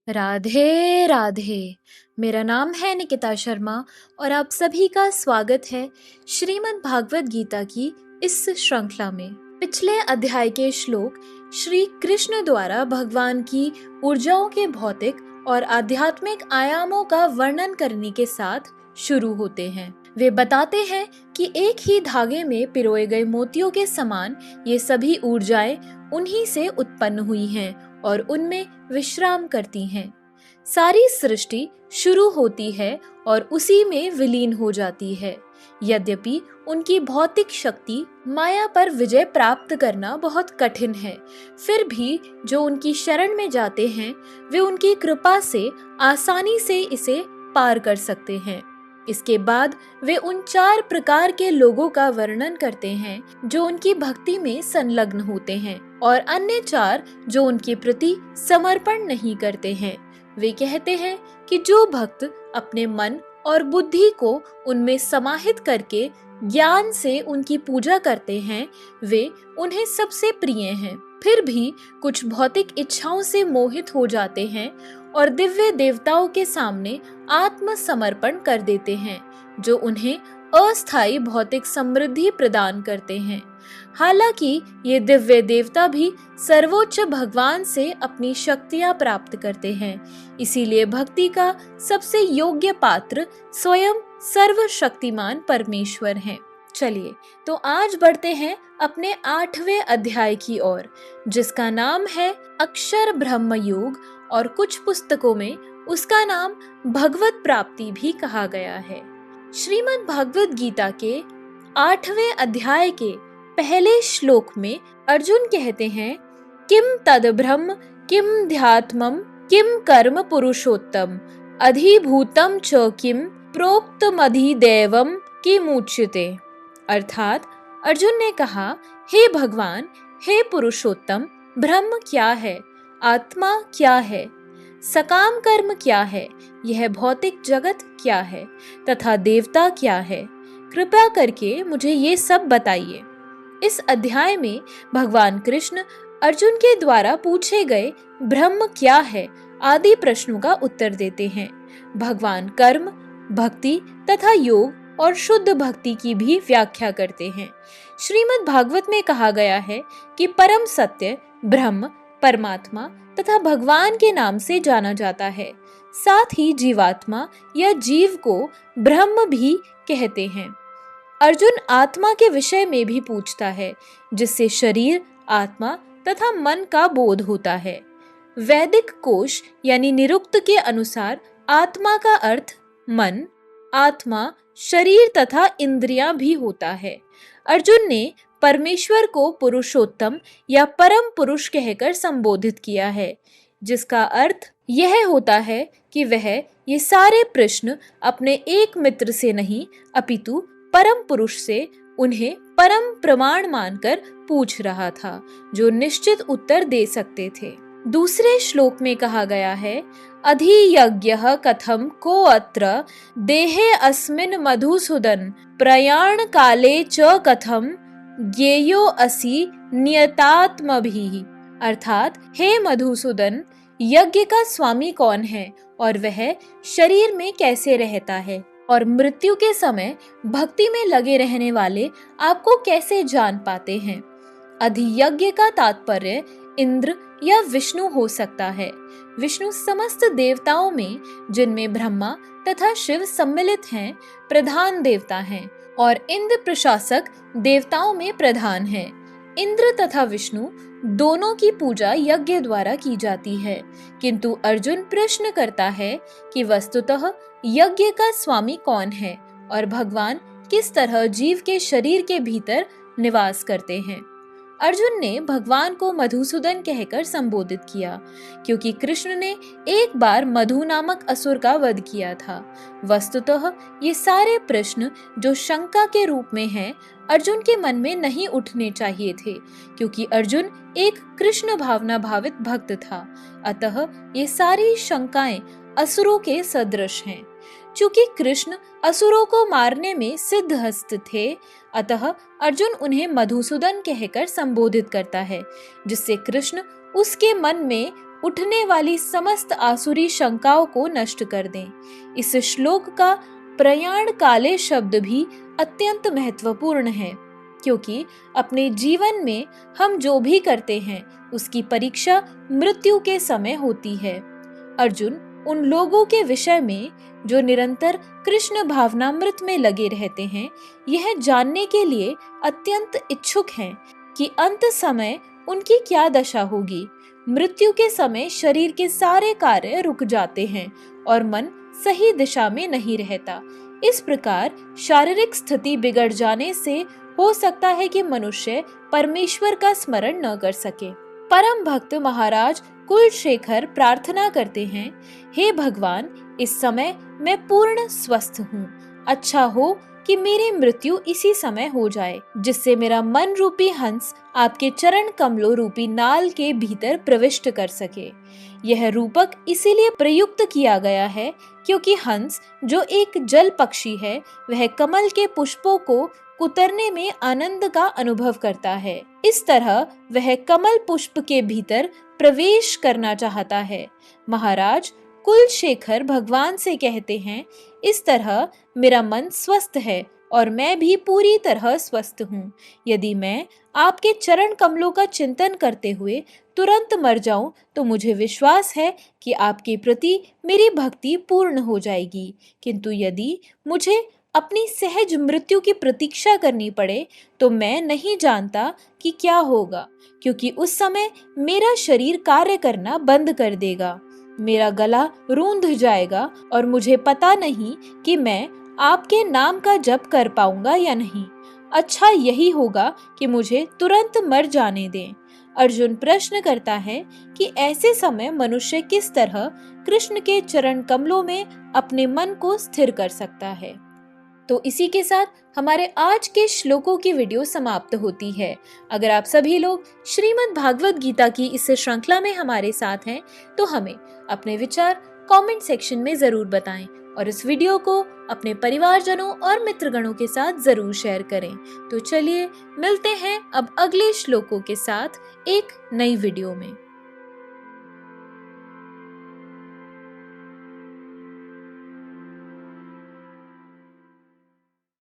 राधे राधे। मेरा नाम है निकिता शर्मा और आप सभी का स्वागत है श्रीमद् भागवत गीता की इस श्रृंखला में। पिछले अध्याय के श्लोक श्री कृष्ण द्वारा भगवान की ऊर्जाओं के भौतिक और आध्यात्मिक आयामों का वर्णन करने के साथ शुरू होते हैं। वे बताते हैं कि एक ही धागे में पिरोए गए मोतियों के समान ये सभी ऊर्जाएं उन्हीं से उत्पन्न हुई हैं और उनमें विश्राम करती हैं। सारी सृष्टि शुरू होती है और उसी में विलीन हो जाती है। यद्यपि उनकी भौतिक शक्ति माया पर विजय प्राप्त करना बहुत कठिन है, फिर भी जो उनकी शरण में जाते हैं वे उनकी कृपा से आसानी से इसे पार कर सकते हैं। इसके बाद वे उन 4 प्रकार के लोगों का वर्णन करते हैं जो उनकी भक्ति में संलग्न होते हैं और अन्य 4 जो उनके प्रति समर्पण नहीं करते हैं। वे कहते हैं कि जो भक्त अपने मन और बुद्धि को उनमें समाहित करके ज्ञान से उनकी पूजा करते हैं वे उन्हें सबसे प्रिय हैं। फिर भी कुछ भौतिक इच्छाओं से मोहित हो जाते हैं और दिव्य देवताओं के सामने आत्मसमर्पण कर देते हैं जो उन्हें अस्थायी भौतिक समृद्धि प्रदान करते हैं। हालांकि ये दिव्य देवता भी सर्वोच्च भगवान से अपनी शक्तियां प्राप्त करते हैं, इसीलिए भक्ति का सबसे योग्य पात्र स्वयं सर्वशक्तिमान परमेश्वर हैं। चलिए तो आज बढ़ते हैं अपने 8वें अध्याय की ओर, जिसका नाम है अक्षर ब्रह्म योग और कुछ पुस्तकों में उसका नाम भगवत प्राप्ति भी कहा गया है। श्रीमद् भागवत गीता के 8वें अध्याय के पहले श्लोक में अर्जुन कहते हैं, किम तद ब्रह्म किम ध्यात्मम किम कर्म पुरुषोत्तम अधिभूतम च किम प्रोक्तमधिदैवम किमुच्यते। अर्थात अर्जुन ने कहा, हे भगवान, हे पुरुषोत्तम, ब्रह्म क्या है, आत्मा क्या है, सकाम कर्म क्या है, यह भौतिक जगत क्या है तथा देवता क्या है, कृपया करके मुझे ये सब बताइए। इस अध्याय में भगवान कृष्ण अर्जुन के द्वारा पूछे गए ब्रह्म क्या है आदि प्रश्नों का उत्तर देते हैं। भगवान कर्म, भक्ति तथा योग और शुद्ध भक्ति की भी व्याख्या करते हैं। श्रीमद् भागवत में कहा गया है कि परम सत्य ब्रह्म परमात्मा तथा भगवान के नाम से जाना जाता है। साथ ही जीवात्मा या जीव को ब्रह्म भी कहते हैं। अर्जुन आत्मा के विषय में भी पूछता है, जिससे शरीर, आत्मा तथा मन का बोध होता है। वैदिक कोश यानी निरुक्त के अनुसार आत्मा का अर्थ मन, आत्मा, शरीर तथा इंद्रियां भी होता है। अर्जुन ने परमेश्वर को पुरुषोत्तम या परम पुरुष कहकर संबोधित किया है, जिसका अर्थ यह होता है कि वह ये सारे प्रश्न अपने एक मित्र से नहीं अपितु परम पुरुष से उन्हें परम प्रमाण मानकर पूछ रहा था, जो निश्चित उत्तर दे सकते थे। दूसरे श्लोक में कहा गया है, अधियज्ञः कथम को अत्र देहे अस्मिन् मधुसूदन प्रयाण काले च कथम ज्ञेयो असि नियतात्मभिः। अर्थात हे मधुसूदन, यज्ञ का स्वामी कौन है और वह शरीर में कैसे रहता है और मृत्यु के समय भक्ति में लगे रहने वाले आपको कैसे जान पाते हैं। अधियज्ञ का तात्पर्य इंद्र या विष्णु हो सकता है। विष्णु समस्त देवताओं में, जिनमें ब्रह्मा तथा शिव सम्मिलित हैं, प्रधान देवता हैं और इंद्र प्रशासक देवताओं में प्रधान हैं। इंद्र तथा विष्णु दोनों की पूजा यज्ञ द्वारा की जाती है, किंतु अर्जुन प्रश्न करता है कि वस्तुतः यज्ञ का स्वामी कौन है और भगवान किस तरह जीव के शरीर के भीतर निवास करते हैं। अर्जुन ने भगवान को मधुसूदन कहकर संबोधित किया, क्योंकि कृष्ण ने एक बार मधु नामक असुर का वध किया था। वस्तुतः ये सारे प्रश्न जो शंका के रूप में हैं, अर्जुन के मन में नहीं उठने चाहिए थे, क्योंकि अर्जुन एक कृष्ण भावना भावित भक्त था। अतः ये सारी शंकाएं असुरों के सदृश हैं। चूंकि कृष्ण असुरों को मारने में सिद्धहस्त थे, अतः अर्जुन उन्हें मधुसूदन कहकर संबोधित करता है, जिससे कृष्ण उसके मन में उठने वाली समस्त आसुरी शंकाओं को नष्ट कर दें। इस श्लोक का प्रयाण काले शब्द भी अत्यंत महत्वपूर्ण है, क्योंकि अपने जीवन में हम जो भी करते हैं उसकी परीक्षा मृत्यु के समय होती है। अर्जुन उन लोगों के विषय में जो निरंतर कृष्ण भावनामृत में लगे रहते हैं, यह जानने के लिए अत्यंत इच्छुक हैं कि अंत समय उनकी क्या दशा होगी। मृत्यु के समय शरीर के सारे कार्य रुक जाते हैं और मन सही दिशा में नहीं रहता। इस प्रकार शारीरिक स्थिति बिगड़ जाने से हो सकता है कि मनुष्य परमेश्वर का स्मरण न कर सके। परम भक्त महाराज कुलशेखर प्रार्थना करते हैं, हे भगवान, इस समय मैं पूर्ण स्वस्थ हूँ। अच्छा हो कि मेरी मृत्यु इसी समय हो जाए, जिससे मेरा मन रूपी हंस आपके चरण कमलों रूपी नाल के भीतर प्रविष्ट कर सके। यह रूपक इसीलिए प्रयुक्त किया गया है क्योंकि हंस जो एक जल पक्षी है, वह कमल के पुष्पों को कुतरने में आनंद का अनुभव करता है। इस तरह वह कमल पुष्प के भीतर प्रवेश करना चाहता है। महाराज कुलशेखर भगवान से कहते हैं, इस तरह मेरा मन स्वस्थ है और मैं भी पूरी तरह स्वस्थ हूँ। यदि मैं आपके चरण कमलों का चिंतन करते हुए तुरंत मर जाऊं तो मुझे विश्वास है कि आपके प्रति मेरी भक्ति पूर्ण हो जाएगी, किंतु यदि मुझे अपनी सहज मृत्यु की प्रतीक्षा करनी पड़े तो मैं नहीं जानता कि क्या होगा, क्योंकि उस समय मेरा शरीर कार्य करना बंद कर देगा, मेरा गला रूंध जाएगा और मुझे पता नहीं कि मैं आपके नाम का जप कर पाऊंगा या नहीं। अच्छा यही होगा कि मुझे तुरंत मर जाने दें। अर्जुन प्रश्न करता है कि ऐसे समय मनुष्य किस तरह कृष्ण के चरण कमलों में अपने मन को स्थिर कर सकता है। तो इसी के साथ हमारे आज के श्लोकों की वीडियो समाप्त होती है। अगर आप सभी लोग श्रीमद् भागवत गीता की इस श्रृंखला में हमारे साथ हैं तो हमें अपने विचार कमेंट सेक्शन में जरूर बताएं और इस वीडियो को अपने परिवारजनों और मित्रगणों के साथ जरूर शेयर करें। तो चलिए मिलते हैं अब अगले श्लोकों के साथ एक नई वीडियो में।